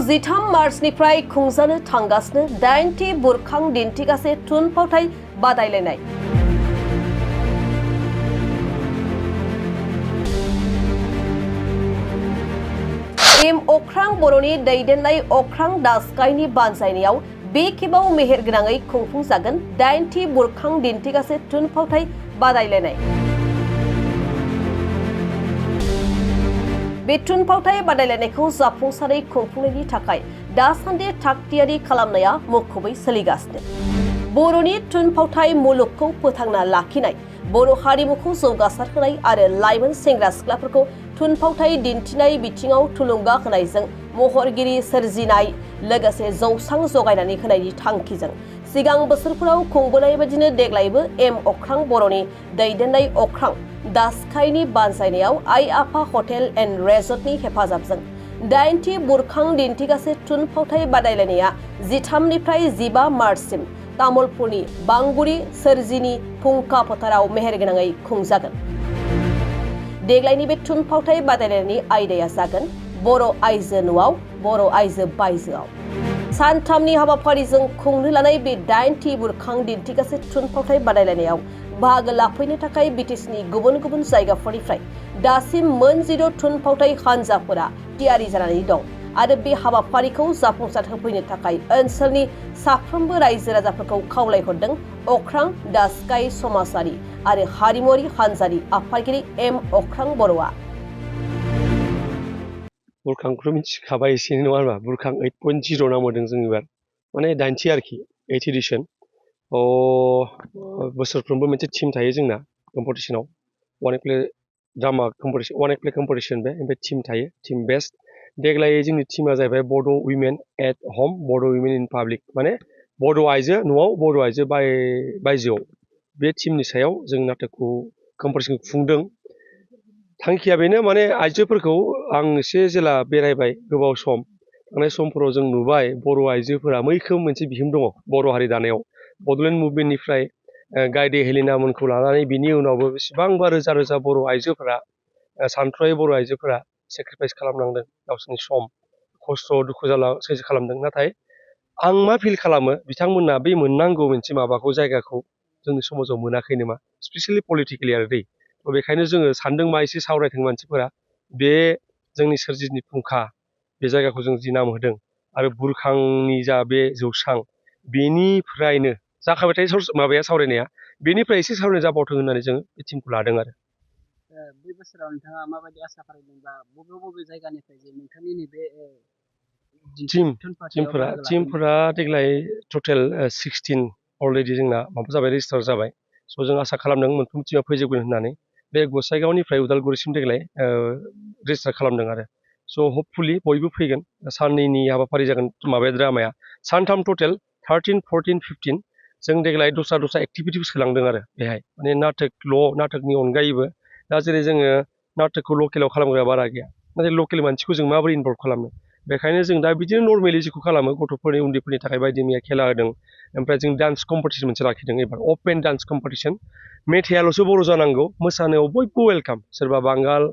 जिथाम मार्चनिफ्राय खुंजानो थांगासिनो 8थि बुरखां दिन्थिगासे थुनफावथाय बादायलायनाय। एम अख्रां बर'नि दैदेननाय अख्रां दास्काइनि बानजायनायाव बे खेबाव मेहेरगोनाङै खुंफुंजागोन 8थि बुरखां दिन्थिगासे थुनफावथाय बादायलायनाय। बे थुनफावथाय बादायलायनायखौ जाफुंसारै खुंफुंनायनि थाखाय दासान्दि थागथियारि खालामनाया मुखुबै सोलिगासिनो। बर'नि थुनफावथाय मुलुगखौ फोथांना लाखिनाय, बर' हारिमुखौ जौगासारहोनाय आरो लाइमोन सेंग्रा सिख्लाफोरखौ थुनफावथाय दिन्थिनाय बिथिङाव थुलुंगा होनायजों महरगिरि सोरजिनाय लोगोसे जौसां जगायनानै होनायनि थांखिजों सिगां बोसोरफोराव खुंबोनाय बायदिनो देग्लायबो एम अख्रां बर'नि दैदेननाय अख्रां दास्काइनि बानजायनायाव आइ आफा हटेल एन्ड रेजर्टनि हेफाजाबजों 8थि बुरखां दिन्थिगासे थुनफावथाय बादायलायनाया 13निफ्राय 15 मार्चसिम तामुलपुरनि बांगुरि सोरजिनि फुंखा फोथाराव मेहेरगोनाङै खुंजागोन। देग्लायनि बे थुनफावथाय बादायलायनायनि आयदाया जागोन बर' आइजो न'आव, बर' आइजो बायजोआव। सानथामनि हाबाफारिजों खुंनो लानाय बे 8थि बुरखां दिन्थिगासे थुनफावथाय बादायलायनायाव बाहागो लाफैनो थाखाय बिटिसिनि गुबुन गुबुन जायगाफोरनिफ्राय दासिम मोन 10 थुनफावथाय हानजाफोरा थियारि जानानै दं आरो बे हाबाफारिखौ जाफुंसार होफैनो थाखाय ओनसोलनि साफ्रोमबो रायजो राजाफोरखौ खावलायहरदों अख्रां दास्काइ समाजारि आरो हारिमुआरि हानजानि आफादगिरि एम अख्रां बर'आ। बुरखांखौथ' मिथिखाबाय एसे नङा होनबा? बुरखां 8.0 नामहोदों जों एबार, माने 8थि आरोखि 8th एडिशन। बोसोरफ्रोमबो मोनसे टीम थायो जोंना कम्पिटिशनाव, one act play drama competition, one act play competition बे, ओमफ्राय टीम थायो, टीम बेस्ट। देग्लाय जोंनि टीमा जाहैबाय बड' उइमेन एट हम, बड' उइमेन इन पाब्लिक, माने बड' आइजो न'आव, बड' आइजो बायजोआव। बे टीमनि सायाव जों नाटकखौ कम्पिटिशनखौ खुंदों। थांखिया बेनो, माने आइजोफोरखौ आं एसे जेला बेरायबाय गोबाव सम, थांनाय समफोराव जों नुबाय बर' आइजोफोरा मैखोम मोनसे बिहोमा दङ बर' हारि दानायाव। बड'लेण्ड मुभमेन्टनिफ्राय गायदे हेलिना मोनखौ लानानै बिनि उनावबो बेसेबांबा रोजा रोजा बर' आइजोफोरा, सानथ्र'हायै बर' आइजोफोरा सेक्रिफाइस खालामनांदों, गावसोरनि सम खस्थ' दुखु जारला सैज खालामदों। नाथाय आं मा फिल खालामो, बिथांमोना बे मोननांगौ मोनसे माबाखौ, जायगाखौ जोंनि समाजाव मोनाखै नामा, स्पेसियेलि पलिटिकेलि आरो दै। बेखायनो जोङो सानदों मा एसे सावरायथों मानसिफोरा, बे जोंनि सोरजिनि फुंखा बे जायगाखौ जों जि नाम होदों आरो बुरखांनि जा बे जौसां, बेनिफ्रायनो जाखाबाय थायो माबाया सावरायनाया, बेनिफ्राय एसे सावरायनाय जाबावथों होननानै जोङो बे टीमखौ लादों आरो। बे बोसोराव नोंथाङा माबायदि आसा फारिदोंबा बबे जायगानिफ्राय जे नोंथांनि नैबे टीमफोरा देग्लाय टटेल 16 अलरेडि जोंना माबा जाबाय, रेजिस्टार जाबाय। स' जों आसा खालामदों मोनफ्रोम टीमा फैजोबगोन होननानै। बे गसाइगावनिफ्राय उदालगुरिसिम देग्लाय रेजिस्टार खालामदों आरो। स' हपफुलि बयबो फैगोन। साननैनि हाबाफारि जागोन माबाया, ड्रामाया सानथाम टटेल 13, 14, 15। जों देग्लाय दस्रा एक्टिभिटिबो सोलांदों आरो बेहाय, माने नाटकनि अनगायैबो दा जेरै जोङो नाटकखौ लकेलाव खालामग्रा बारा गैया, नाथाय लकेल मानसिखौ जों माबोरै इनभल्भ खालामनो, बेखायनो जों दा बिदिनो नर्मेलि जेखौ खालामो गथ'फोरनि उन्दैफोरनि थाखाय बायदि मैया खेला होदों। ओमफ्राय जों डान्स कम्पिटिशन मोनसे लाखिदों एबार, अपेन डान्स कम्पिटिशन। मेथाइयाल'सो बर' जानांगौ, मोसानायाव बयबो वेलकाम, सोरबा बांगाल,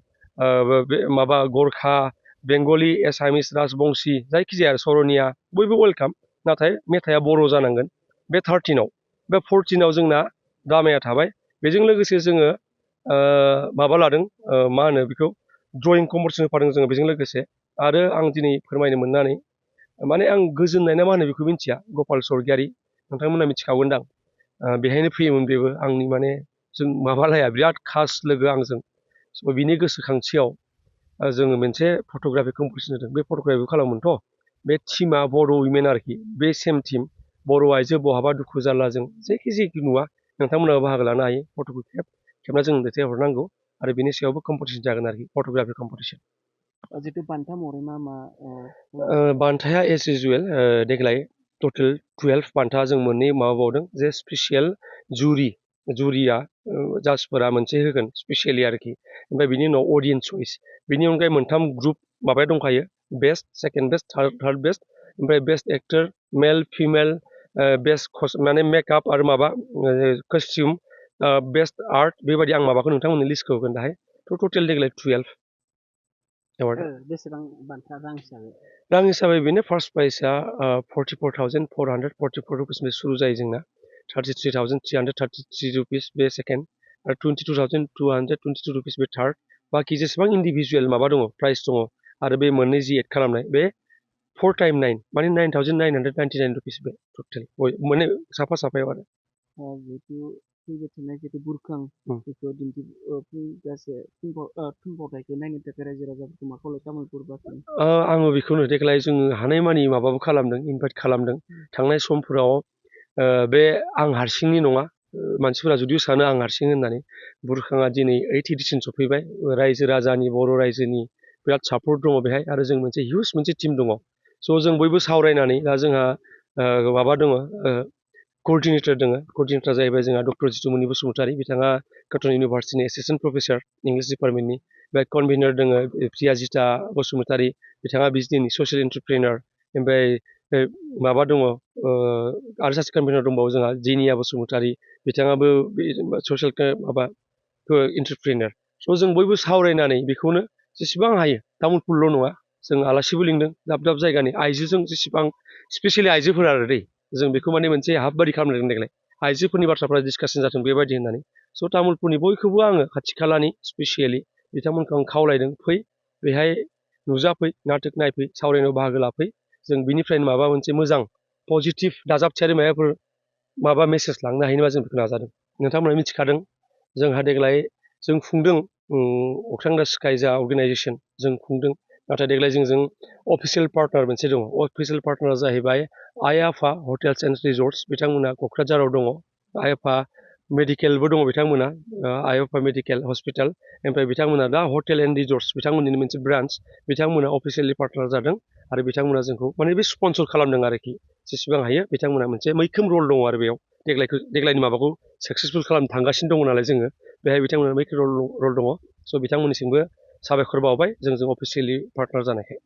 माबा गरखा, बेंगलि, एसामिस, राजबंसि, जायखिजाया सरनिया, बयबो वेलकाम। नाथाय मेथाइया बर' जानांगोन। बे 13आव, बे 14आव जोंना ड्रामाया थाबाय। बेजों लोगोसे जोङो माबा लादों, मा होनो बेखौ, ड्रयिं कम्पिटिशन होफादों जोङो बेजों लोगोसे। आरो आं दिनै फोरमायनो मोननानै माने आं गोजोननाय ना मा होनो बेखौ मिथिया, गपाल स्वर्गियारि, नोंथांमोना मिथिखागोनदां, बेहायनो फैयोमोन बेबो, आंनि माने जों माबालाया, बिराद खास लोगो आंजों। स' बिनि गोसोखांथियाव जोङो मोनसे फट'ग्राफि कम्पिटिशन होदों। बे फट'ग्राफिखौ खालामोमोनथ'। बे टीमा बर' उइमेन आरोखि, बे सेम टीम, बर' आइजो बहाबा दुखु जारलाजों जेखि नुवा नोंथांमोनाबो बाहागो लानो हायो। फट'खौ खेबना जों दैथायहरनांगौ आरो बेनि सायावबो कम्पिटिशन जागोन आरोखि, फट'ग्राफि कम्पिटिशन। जितु बान्था महरै मा बान्थाया एज इउजुवेल देग्लाय टटेल 12 बान्था जों मोननै माबाबावदों, जे स्पेसियेल जुरिया जाजफोरा मोनसे होगोन स्पेसियेलि आरोखि। ओमफ्राय बिनि उनाव अडियन्स चइस, बिनि अनगायै मोनथाम ग्रुप माबाया दंखायो, best, second best, third best. ओमफ्राय best actor, male female, best माने मेकआप आरो माबा कस्टिउम, बेस्ट आर्ट, बेबायदि आं माबाखौ नोंथांमोननि लिस्टखौ होगोन दाहाय। थ' टटेल देग्लाय 12। एवार्डआ बेसेबां बान्था रां हिसाबै रां हिसाबै बेनो फार्स्ट प्राइजआ 44,444 रुपिसनिफ्राय सुरु जायो जोंना 33,333 रुपिस बे सेकेन्ड आरो 22,222 रुपिस बे थार्ड बाखि जेसेबां इन्डिभिजुवेल माबा दङ प्राइस दङ आरो बे मोननै जि एड खालामनाय बे 4 टाइम 9 माने 9,999 रुपिस बे टटेल माने साफा साफायाव आरो जिहेतु फैबाय थानाय जिहेतु बुरखां बेखौ फैगासे थुनफावथायखौ नायनो थाखाय रायजो राजाफोरखौ मा खावलाय तामुलपुर बासिनो आङो बेखौनो देग्लाय जोङो हानायमानि माबाबो खालामदों इनभाइट खालामदों थांनाय समफोराव बे आं हारसिंनि नङा मानसिफोरा जुदिও सानो आं हारसिं होननानै बुरखाङा दिनै 8th एडिशन सफैबाय रायजो राजानि बर' रायजोनि बिराद सापर्ट दङ बेहाय आरो जों मोनसे हिउज मोनसे टिम दङ स' जों बयबो सावरायनानै दा जोंहा माबा दङ क'र्डिनेटर दङ क'र्डिनेटरा जाहैबाय जोंहा डक्टर जितुमनि बसुमतारी बिथाङा कटन इउनिभार्सिटिनि एसिस्टेन्ट प्रफेसर इंलिश डिपार्टमेन्टनि बे कनभेनर दङ प्रियाजिता बसुमतारी बिथाङा बिजनेसनि ससियेल एन्टारप्रेनार ओमफ्राय माबा दङ आरो सासे कनभेनर दंबावो जोंहा जिनिया बसुमतारी बिथाङाबो ससियेल माबा एन्टारप्रेनार स' जों बयबो सावरायनानै बेखौनो जेसेबां हायो तामुलपुरल' नङा जों आलासिबो लिंदों दाब दाब जायगानि आइजोजों जेसेबां स्पेसियेलि आइजोफोर आरो दै जों बेखौ माने मोनसे हाबबादि खालामदों देग्लाय आइजोफोरनि बाथ्राफ्रा डिसकासन जाथों बेबायदि होननानै स' तामुलपुरनि बयखौबो आङो खाथि खालानि स्पेसियेलि बिथांमोनखौ आं खावलायदों फै बेहाय नुजाफै नाटक नायफै सावरायनायाव बाहागो लाफै जों बिनिफ्रायनो माबा मोनसे मोजां पजिटिभ दाजाबथियारि माबाफोर माबा मेसेज लांनो हायो नामा जों बेखौ नाजादों नोंथांमोना मिथिखादों जोंहा देग्लाय जों खुंदों अख्रां दा स्काइ जा अर्गेनाइजेसन जों खुंदों नाथाय देग्लाय जोंजों अफिसियेल पार्टनार मोनसे दङ अफिसियेल पार्टनारा जाहैबाय आइ आफा हटेल्स एन्ड रिजर्ट्स बिथांमोना क'क्राझाराव दङ आइ आफा मेडिकेलबो दङ बिथांमोना आइ आफा मेडिकेल हस्पिटाल ओमफ्राय बिथांमोना दा हटेल एन्ड रिजर्ट्स बिथांमोननिनो मोनसे ब्रान्च बिथांमोना अफिसियेलि पार्टनार जादों आरो बिथांमोना जोंखौ माने बे स्पन्सर खालामदों आरोखि जेसेबां हायो बिथांमोना मोनसे मैखोम रल दङ आरो बेयाव देग्लायनि माबाखौ साक्सेसफुल खालामनो थांगासिनो दङ नालाय जोङो बेहाय बिथांमोना मैखोम रल दङ स' बिथांमोननिसिमबो साबायखर बावबाय जोंजों अफिसियेलि पार्टनार जानायखाय